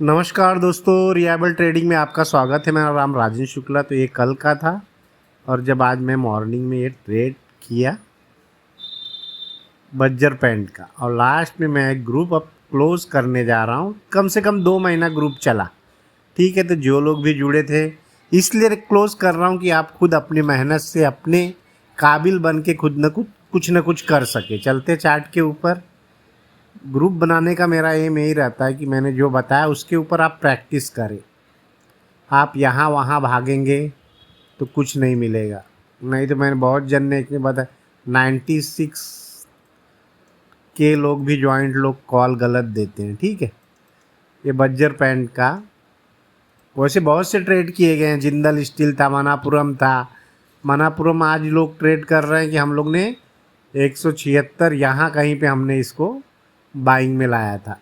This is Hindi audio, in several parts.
नमस्कार दोस्तों, रिलायबल ट्रेडिंग में आपका स्वागत है। मेरा नाम राजेश शुक्ला। तो ये कल का था और जब आज मैं मॉर्निंग में ये ट्रेड किया बज्जर पैंट का, और लास्ट में मैं ग्रुप अब क्लोज करने जा रहा हूँ। कम से कम 2 महीना ग्रुप चला, ठीक है। तो जो लोग भी जुड़े थे इसलिए क्लोज कर रहा हूँ कि आप खुद अपनी मेहनत से अपने काबिल बन के खुद न कुछ कर सके। चलते चार्ट के ऊपर ग्रुप बनाने का मेरा एम यही रहता है कि मैंने जो बताया उसके ऊपर आप प्रैक्टिस करें। आप यहाँ वहाँ भागेंगे तो कुछ नहीं मिलेगा। नहीं तो मैंने बहुत जन ने एक बताया 96 के लोग भी जॉइंट लोग कॉल गलत देते हैं, ठीक है। ये बज्जर पैंट का वैसे बहुत से ट्रेड किए गए हैं। जिंदल स्टील था, मनापुरम था। मनापुरम आज लोग ट्रेड कर रहे हैं कि हम लोग ने 176 यहाँ कहीं पे हमने इसको बाइंग में लाया था।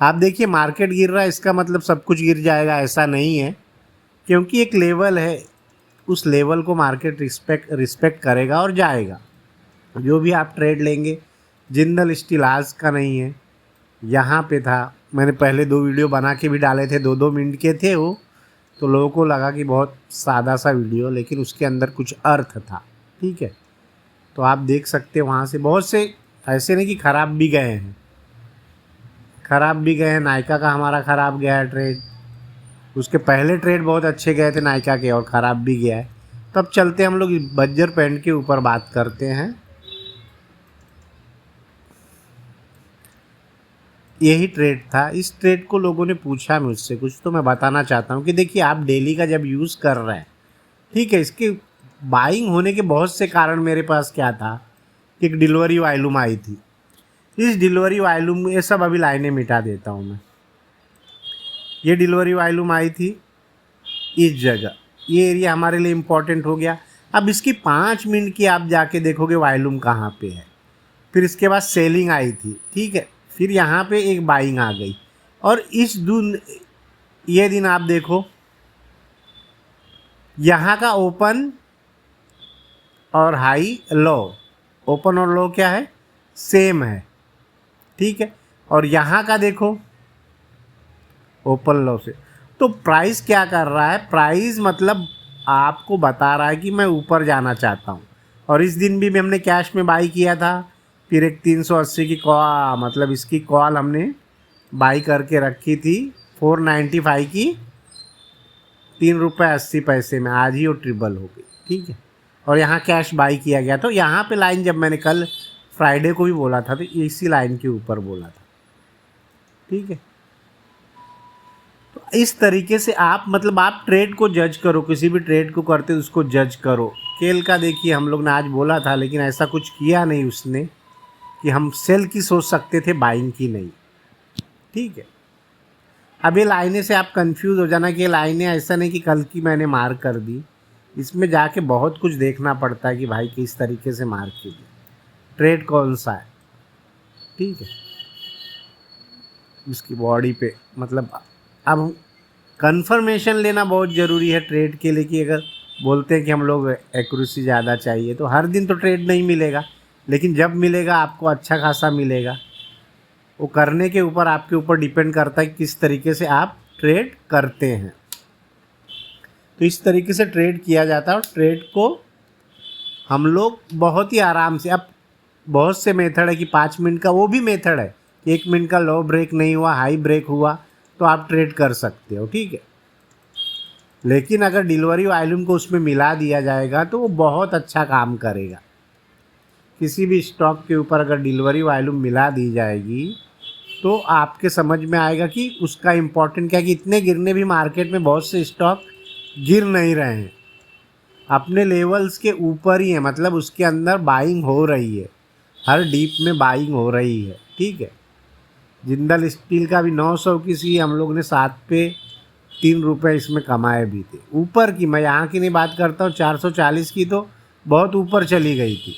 आप देखिए मार्केट गिर रहा है, इसका मतलब सब कुछ गिर जाएगा ऐसा नहीं है, क्योंकि एक लेवल है, उस लेवल को मार्केट रिस्पेक्ट करेगा और जाएगा। जो भी आप ट्रेड लेंगे, जिंदल स्टील आज का नहीं है, यहाँ पे था। मैंने पहले 2 वीडियो बना के भी डाले थे, 2-2 मिनट के थे वो। तो लोगों को लगा कि बहुत सादा सा वीडियो, लेकिन उसके अंदर कुछ अर्थ था, ठीक है। तो आप देख सकते हैं वहाँ से बहुत से ऐसे नहीं कि ख़राब भी गए हैं, नायका का हमारा ख़राब गया है ट्रेड। उसके पहले ट्रेड बहुत अच्छे गए थे नायका के और ख़राब भी गया है। तब चलते हम लोग बज्जर पैंट के ऊपर बात करते हैं। यही ट्रेड था। इस ट्रेड को लोगों ने पूछा मुझसे कुछ, तो मैं बताना चाहता हूँ कि देखिए आप डेली का जब यूज़ कर रहे हैं, ठीक है, इसके बाइंग होने के बहुत से कारण मेरे पास क्या था। एक डिलीवरी वॉल्यूम आई थी। इस डिलीवरी वॉल्यूम, ये सब अभी लाइनें मिटा देता हूँ मैं। ये डिलीवरी वॉल्यूम आई थी इस जगह, ये एरिया हमारे लिए इम्पोर्टेंट हो गया। अब इसकी 5 मिनट की आप जाके देखोगे वॉल्यूम कहाँ पे है। फिर इसके बाद सेलिंग आई थी, ठीक है। फिर यहाँ पे एक बाइंग आ गई, और ये दिन आप देखो, यहाँ का ओपन और हाई लो, ओपन और लो क्या है, सेम है, ठीक है। और यहाँ का देखो ओपन लो से, तो प्राइस क्या कर रहा है, प्राइस मतलब आपको बता रहा है कि मैं ऊपर जाना चाहता हूँ। और इस दिन भी हमने कैश में बाई किया था। फिर एक 380 की कॉल, मतलब इसकी कॉल हमने बाई करके रखी थी 495 की, ₹3.80 में। आज ही वो ट्रिपल हो गई, ठीक है। और यहाँ कैश बाई किया गया। तो यहाँ पे लाइन जब मैंने कल फ्राइडे को भी बोला था तो इसी लाइन के ऊपर बोला था, ठीक है। तो इस तरीके से आप मतलब आप ट्रेड को जज करो, किसी भी ट्रेड को करते हो उसको जज करो। केल का देखिए हम लोग ने आज बोला था, लेकिन ऐसा कुछ किया नहीं उसने कि हम सेल की सोच सकते थे, बाइंग की नहीं, ठीक है। अब ये लाइनें से आप कंफ्यूज हो जाना कि ये लाइनें ऐसा नहीं कि कल की मैंने मार्क कर दी। इसमें जाके बहुत कुछ देखना पड़ता है कि भाई किस तरीके से मार्क की दी, ट्रेड कौन सा है, ठीक है। इसकी बॉडी पे मतलब अब कंफर्मेशन लेना बहुत ज़रूरी है ट्रेड के लिए, कि अगर बोलते हैं कि हम लोग एक्यूरेसी ज़्यादा चाहिए, तो हर दिन तो ट्रेड नहीं मिलेगा, लेकिन जब मिलेगा आपको अच्छा खासा मिलेगा। वो करने के ऊपर आपके ऊपर डिपेंड करता है कि किस तरीके से आप ट्रेड करते हैं। तो इस तरीके से ट्रेड किया जाता है, और ट्रेड को हम लोग बहुत ही आराम से, अब बहुत से मेथड है कि 5 मिनट का, वो भी मेथड है कि 1 मिनट का लो ब्रेक नहीं हुआ, हाई ब्रेक हुआ तो आप ट्रेड कर सकते हो, ठीक है। लेकिन अगर डिलीवरी वॉल्यूम को उसमें मिला दिया जाएगा तो वो बहुत अच्छा काम करेगा। किसी भी स्टॉक के ऊपर अगर डिलीवरी वॉल्यूम मिला दी जाएगी तो आपके समझ में आएगा कि उसका इम्पोर्टेंट क्या है, कि इतने गिरने भी मार्केट में बहुत से स्टॉक गिर नहीं रहे हैं, अपने लेवल्स के ऊपर ही है, मतलब उसके अंदर बाइंग हो रही है, हर डीप में बाइंग हो रही है, ठीक है। जिंदल स्टील का भी 900 की सी हम लोग ने 7 पे ₹3 इसमें कमाए भी थे ऊपर की। मैं यहाँ की नहीं बात करता हूँ, 440 की तो बहुत ऊपर चली गई थी,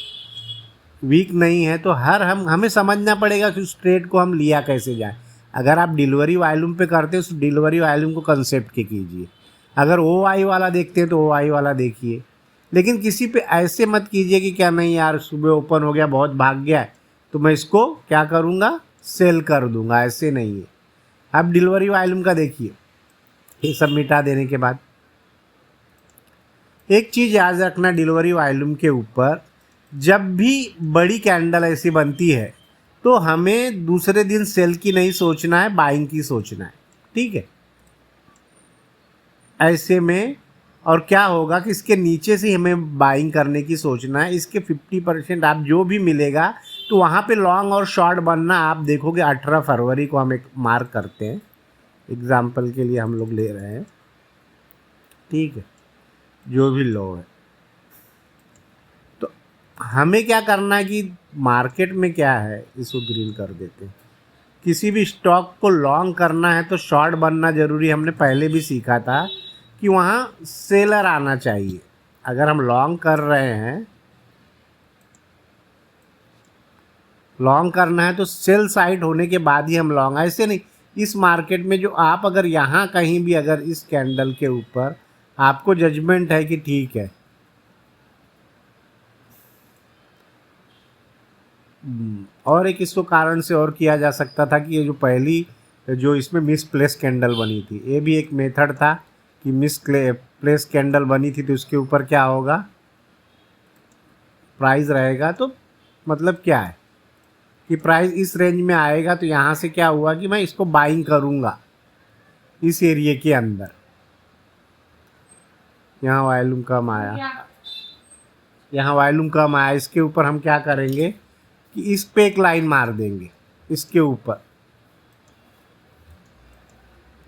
वीक नहीं है। तो हमें समझना पड़ेगा कि उस ट्रेड को हम लिया कैसे जाए। अगर आप डिलीवरी वॉल्यूम पे करते हो तो डिलीवरी वॉल्यूम को कंसेप्ट के कीजिए। अगर ओ आई वाला देखते हैं तो ओ आई वाला देखिए, लेकिन किसी पे ऐसे मत कीजिए कि क्या नहीं यार सुबह ओपन हो गया बहुत भाग गया है तो मैं इसको क्या करूँगा, सेल कर दूँगा, ऐसे नहीं है। अब डिलीवरी वॉल्यूम का देखिए, ये सब मिटा देने के बाद एक चीज़ याद रखना, डिलीवरी वॉल्यूम के ऊपर जब भी बड़ी कैंडल ऐसी बनती है तो हमें दूसरे दिन सेल की नहीं सोचना है, बाइंग की सोचना है। ठीक है, ऐसे में और क्या होगा कि इसके नीचे से हमें बाइंग करने की सोचना है। इसके 50% आप जो भी मिलेगा तो वहाँ पे लॉन्ग और शॉर्ट बनना आप देखोगे। 18 फरवरी को हम एक मार्क करते हैं, एग्जाम्पल के लिए हम लोग ले रहे हैं। ठीक है, जो भी लो है तो हमें क्या करना है कि मार्केट में क्या है, इसको ग्रीन कर देते हैं। किसी भी स्टॉक को लॉन्ग करना है तो शॉर्ट बनना ज़रूरी। हमने पहले भी सीखा था कि वहाँ सेलर आना चाहिए। अगर हम लॉन्ग कर रहे हैं, लॉन्ग करना है तो सेल साइड होने के बाद ही हम लॉन्ग। ऐसे नहीं, इस मार्केट में जो आप अगर यहाँ कहीं भी अगर इस कैंडल के ऊपर आपको जजमेंट है कि ठीक है, और एक इसको कारण से और किया जा सकता था कि ये जो पहली जो इसमें मिस प्लेस कैंडल बनी थी, ये भी एक मेथड था कि मिस प्लेस कैंडल बनी थी तो उसके ऊपर क्या होगा, प्राइस रहेगा। तो मतलब क्या है कि प्राइस इस रेंज में आएगा तो यहाँ से क्या हुआ कि मैं इसको बाइंग करूँगा इस एरिया के अंदर। यहाँ वॉल्यूम कम आया, यहाँ वॉल्यूम कम आया, इसके ऊपर हम क्या करेंगे कि इस पे एक लाइन मार देंगे इसके ऊपर।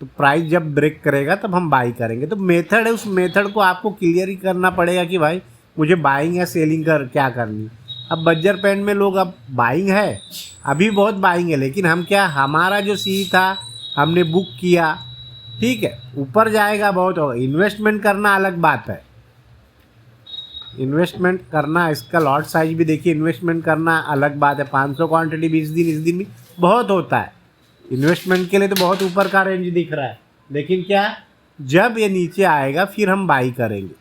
तो प्राइस जब ब्रेक करेगा तब हम बाई करेंगे। तो मेथड है, उस मेथड को आपको क्लियर ही करना पड़ेगा कि भाई मुझे बाइंग या सेलिंग कर क्या करनी। अब बज्जर पेंट में लोग अब बाइंग है, अभी बहुत बाइंग है, लेकिन हम क्या, हमारा जो सी था हमने बुक किया। ठीक है, ऊपर जाएगा बहुत होगा। इन्वेस्टमेंट करना अलग बात है, इन्वेस्टमेंट करना, इसका लॉट साइज भी देखिए, इन्वेस्टमेंट करना अलग बात है। 500 क्वांटिटी 20 दिन, इस दिन भी बहुत होता है। इन्वेस्टमेंट के लिए तो बहुत ऊपर का रेंज दिख रहा है, लेकिन क्या, जब ये नीचे आएगा फिर हम बाई करेंगे।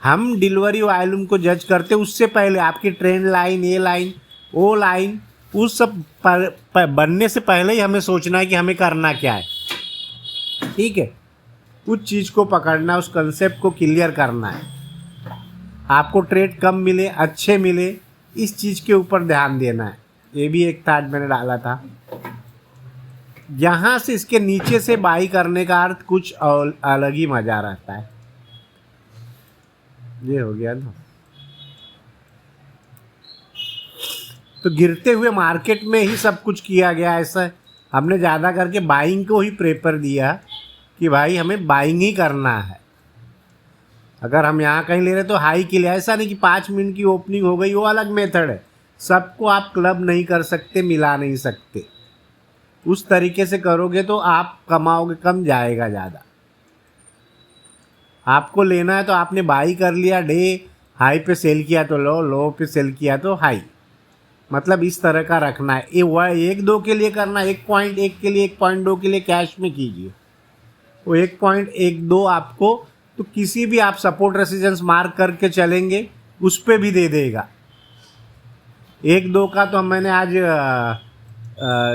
हम डिलीवरी वॉल्यूम को जज करते उससे पहले आपकी ट्रेंड लाइन, ये लाइन, वो लाइन, उस सब बनने से पहले ही हमें सोचना है कि हमें करना क्या है। ठीक है, उस चीज़ को पकड़ना, उस कंसेप्ट को क्लियर करना है। आपको ट्रेड कम मिले, अच्छे मिले, इस चीज़ के ऊपर ध्यान देना है। ये भी एक थाट मैंने डाला था। यहाँ से इसके नीचे से बाई करने का अर्थ कुछ और अलग ही मज़ा रहता है। ये हो गया ना। तो गिरते हुए मार्केट में ही सब कुछ किया गया। ऐसा हमने ज़्यादा करके बाइंग को ही प्रेफर दिया कि भाई हमें बाइंग ही करना है। अगर हम यहाँ कहीं ले रहे तो हाई के लिए, ऐसा नहीं कि 5 मिनट की ओपनिंग हो गई, वो अलग मेथड है। सबको आप क्लब नहीं कर सकते, मिला नहीं सकते। उस तरीके से करोगे तो आप कमाओगे कम, जाएगा ज़्यादा। आपको लेना है तो आपने बाई कर लिया, डे हाई पे सेल किया तो लो, लो पे सेल किया तो हाई। मतलब इस तरह का रखना है। ये 1-2 के लिए करना, 1.1 के लिए, 1.2 के लिए कैश में कीजिए। वो 1.12 आपको तो किसी भी आप सपोर्ट रेसिस्टेंस मार्क करके चलेंगे उस पर भी दे देगा। 1-2 का तो मैंने आज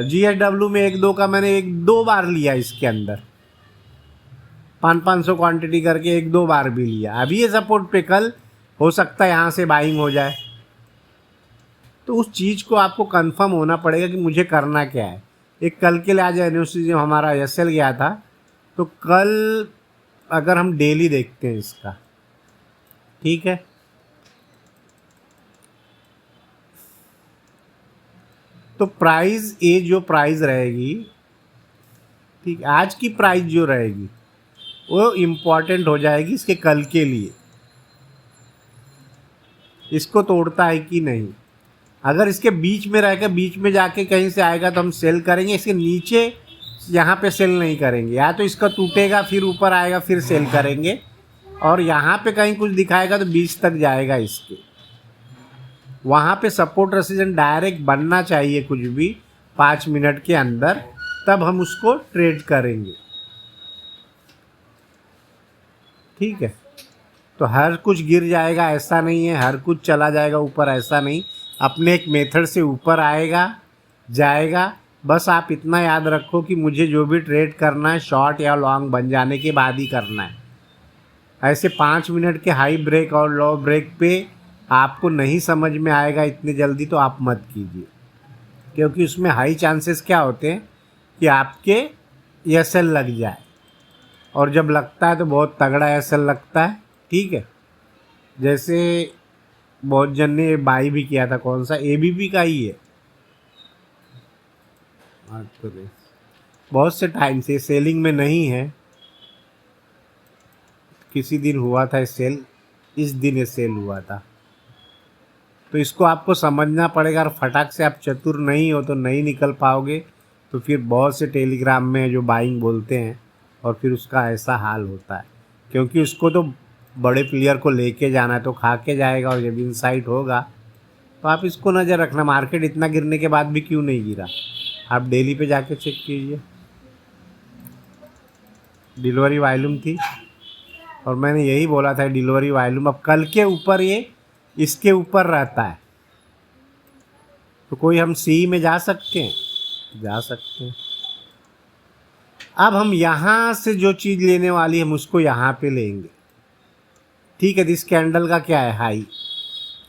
GSW में 1-2 का मैंने 1-2 बार लिया। इसके अंदर 500 क्वांटिटी करके 1-2 बार भी लिया। अभी ये सपोर्ट पे कल हो सकता है यहाँ से बाइंग हो जाए। तो उस चीज़ को आपको कंफर्म होना पड़ेगा कि मुझे करना क्या है। एक कल के लिए आज यूनिवर्सिटी में हमारा SL गया था, तो कल अगर हम डेली देखते हैं इसका, ठीक है, तो प्राइस, ये जो प्राइस रहेगी, ठीक, आज की प्राइस जो रहेगी वो इम्पॉर्टेंट हो जाएगी इसके कल के लिए। इसको तोड़ता है कि नहीं। अगर इसके बीच में रहेगा, बीच में जाके कहीं से आएगा तो हम सेल करेंगे। इसके नीचे यहाँ पे सेल नहीं करेंगे। या तो इसका टूटेगा फिर ऊपर आएगा फिर सेल करेंगे, और यहाँ पे कहीं कुछ दिखाएगा तो 20 तक जाएगा इसके। वहाँ पे सपोर्ट रेसिस्टेंस डायरेक्ट बनना चाहिए कुछ भी 5 मिनट के अंदर, तब हम उसको ट्रेड करेंगे। ठीक है, तो हर कुछ गिर जाएगा ऐसा नहीं है, हर कुछ चला जाएगा ऊपर ऐसा नहीं। अपने एक मेथड से ऊपर आएगा, जाएगा, बस आप इतना याद रखो कि मुझे जो भी ट्रेड करना है शॉर्ट या लॉन्ग बन जाने के बाद ही करना है। ऐसे 5 मिनट के हाई ब्रेक और लो ब्रेक पे आपको नहीं समझ में आएगा इतनी जल्दी, तो आप मत कीजिए, क्योंकि उसमें हाई चांसेस क्या होते हैं कि आपके एसएल लग जाए, और जब लगता है तो बहुत तगड़ा एसएल लगता है। ठीक है, जैसे बहुत जन ने बाई भी किया था, कौन सा एबीपी का ही है, बहुत से टाइम से सेलिंग में नहीं है, किसी दिन हुआ था सेल, इस दिन ये सेल हुआ था। तो इसको आपको समझना पड़ेगा, और फटाक से आप चतुर नहीं हो तो नहीं निकल पाओगे, तो फिर बहुत से टेलीग्राम में जो बाइंग बोलते हैं और फिर उसका ऐसा हाल होता है, क्योंकि उसको तो बड़े प्लेयर को लेके जाना है, तो खा के जाएगा, और जब इनसाइट होगा तो आप इसको नज़र रखना। मार्केट इतना गिरने के बाद भी क्यों नहीं गिरा, आप डेली पे जाके चेक कीजिए। डिलीवरी वॉल्यूम थी, और मैंने यही बोला था डिलीवरी वॉल्यूम अब कल के ऊपर ये इसके ऊपर रहता है, तो कोई हम सी में जा सकते हैं, जा सकते हैं। अब हम यहाँ से जो चीज़ लेने वाली हम उसको यहाँ पे लेंगे। ठीक है, इस कैंडल का क्या है हाई,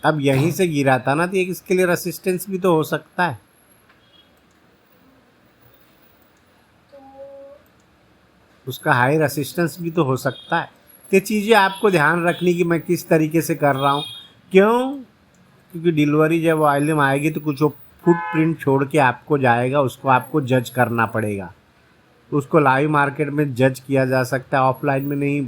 अब यहीं से गिरा था ना, तो एक इसके लिए रेसिस्टेंस भी तो हो सकता है, उसका हाई रेसिस्टेंस भी तो हो सकता है। ये चीज़ें आपको ध्यान रखनी कि मैं किस तरीके से कर रहा हूँ। क्यों? क्योंकि डिलीवरी जब वॉल्यूम आएगी तो कुछ वो फुटप्रिंट छोड़ के आपको जाएगा, उसको आपको जज करना पड़ेगा। उसको लाइव मार्केट में जज किया जा सकता है, ऑफलाइन में नहीं।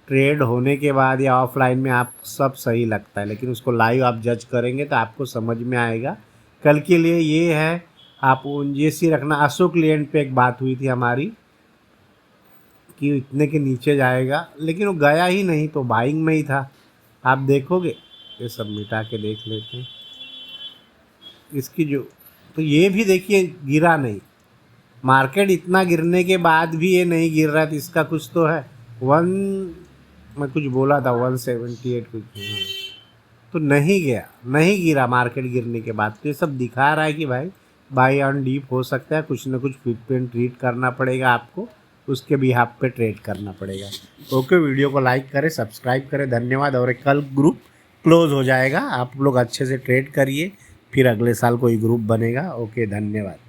ट्रेड होने के बाद या ऑफलाइन में आप सब सही लगता है, लेकिन उसको लाइव आप जज करेंगे तो आपको समझ में आएगा। कल के लिए ये है, आप जैसी रखना। अशोक लेन पे एक बात हुई थी हमारी कि इतने के नीचे जाएगा, लेकिन वो गया ही नहीं, तो बाइंग में ही था। आप देखोगे, ये सब मिटा के देख लेते हैं इसकी जो, तो ये भी देखिए गिरा नहीं, मार्केट इतना गिरने के बाद भी ये नहीं गिर रहा, तो इसका कुछ तो है। मैं कुछ बोला था 178 कुछ, तो नहीं गया, नहीं गिरा मार्केट गिरने के बाद। तो ये सब दिखा रहा है कि भाई बाई ऑन डीप हो सकता है, कुछ ना कुछ फुटप्रिंट ट्रीट करना पड़ेगा आपको, उसके बिहाफ पे ट्रेड करना पड़ेगा। ओके, वीडियो को लाइक करें, सब्सक्राइब करें, धन्यवाद। और कल ग्रुप क्लोज हो जाएगा, आप लोग अच्छे से ट्रेड करिए, फिर अगले साल कोई ग्रुप बनेगा। ओके, धन्यवाद।